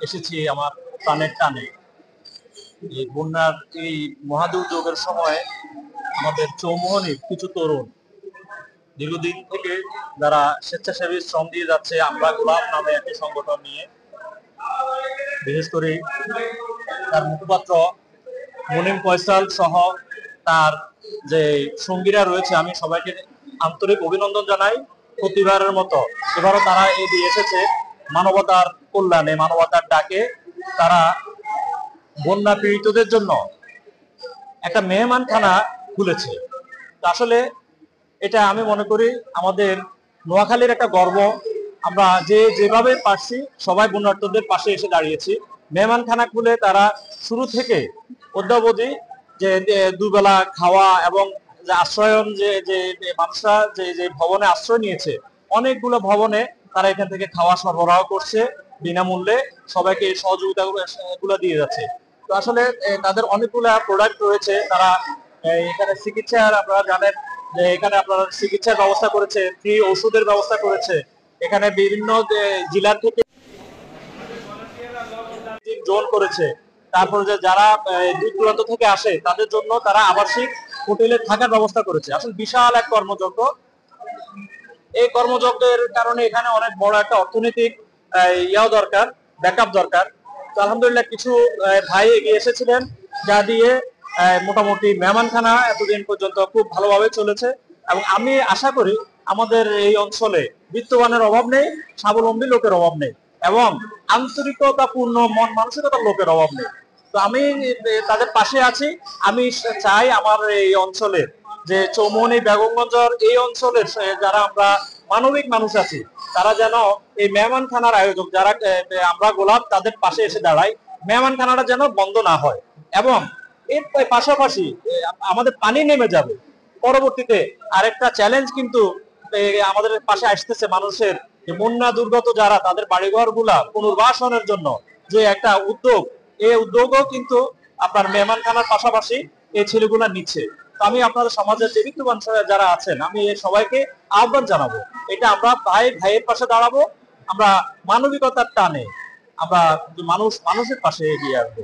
এসেছি আমার প্রাণের টানে। এই বন্যার এই মহাদুর্যোগের সময় আমাদের চৌমোহনীর কিছু তরুণ দীর্ঘদিন থেকে যারা স্বেচ্ছাসেবী শ্রম দিয়ে যাচ্ছে আমরা গোলাপ নামে একটি সংগঠন নিয়ে, বিশেষ করে তার মুখপাত্র মুনিম ফয়সাল সহ তার যে সঙ্গীরা রয়েছে, আমি সবাইকে আন্তরিক অভিনন্দন জানাই। প্রতিবারের মতো এবারও তারা এগিয়ে এসেছে মানবতার কল্যাণে, মানবতার ডাকে। তারা বন্যা পীড়িতদের জন্য একটা মেহমানখানা খুলেছে। আসলে এটা আমি মনে করি আমাদের নোয়াখালীর একটা গর্ব। আমরা যেভাবে পারছি সবাই বন্যার্থদের পাশে এসে দাঁড়িয়েছি। মেহমানখানা খুলে তারা শুরু থেকে অদ্যাবধি যে দুবেলা খাওয়া এবং যে আশ্রয়ন যে যে মানুষরা যে যে ভবনে আশ্রয় নিয়েছে, অনেকগুলো ভবনে তারা এখান থেকে খাওয়া সরবরাহ করছে বিনামূল্যে, সবাইকে সহযোগিতা গুলো দিয়ে যাচ্ছে। তো আসলে তাদের অনেকগুলো প্রোডাক্ট রয়েছে। তারা এখানে চিকিৎসার, আপনারা জানেন যে এখানে আপনারা চিকিৎসার ব্যবস্থা করেছে, ফ্রি ওষুধের ব্যবস্থা করেছে। এখানে বিভিন্ন জেলার থেকে জোন করেছে। তারপরে যে যারা দূর দূরান্ত থেকে আসে তাদের জন্য তারা আবাসিক হোটেলে থাকার ব্যবস্থা করেছে। আসলে বিশাল এক কর্মযজ্ঞ। এই কর্মযজ্ঞের কারণে এখানে অনেক বড় একটা অর্থনৈতিক ইয়াও দরকার, ব্যাকআপ দরকার। তো আলহামদুলিল্লাহ কিছু ভাই এগিয়ে এসেছিলেন, যা দিয়ে মোটামুটি মেহমানখানা এতদিন পর্যন্ত খুব ভালোভাবে চলেছে। এবং আমি আশা করি আমাদের এই অঞ্চলে বিত্তবানের অভাব নেই, স্বাবলম্বী লোকের অভাব নেই এবং আন্তরিকতাপূর্ণ মন মানসিকতার লোকের অভাব নেই। তো আমি তাদের পাশে আছি। আমি চাই আমার এই অঞ্চলের যে চৌমোহনী বেগমগঞ্জের এই অঞ্চলের যারা আমরা মানবিক মানুষ আছি, তারা যেন এই মেহমানখানার আয়োজক যারা আমরা গোলাপ তাদের পাশে এসে দাঁড়াই, মেহমানখানাটা যেন বন্ধ না হয়। এবং এর পাশাপাশি আমাদের পানি নেমে যাবে পরবর্তীতে। আরেকটা চ্যালেঞ্জ কিন্তু আমাদের পাশে আসতেছে, মানুষের বন্যা দুর্গত যারা তাদের বাড়িঘর গুলা পুনর্বাসনের জন্য যে একটা উদ্যোগ, এই উদ্যোগও কিন্তু আপনার মেহমানখানার পাশাপাশি এই ছেলেগুলা নিচ্ছে। তো আমি আপনাদের সমাজের যে বিত্তবান যারা আছেন, আমি সবাইকে আহ্বান জানাবো, এটা আমরা ভাইয়ের পাশে দাঁড়াবো। আমরা মানবিকতার টানে আমরা মানুষের পাশে এগিয়ে আসবো।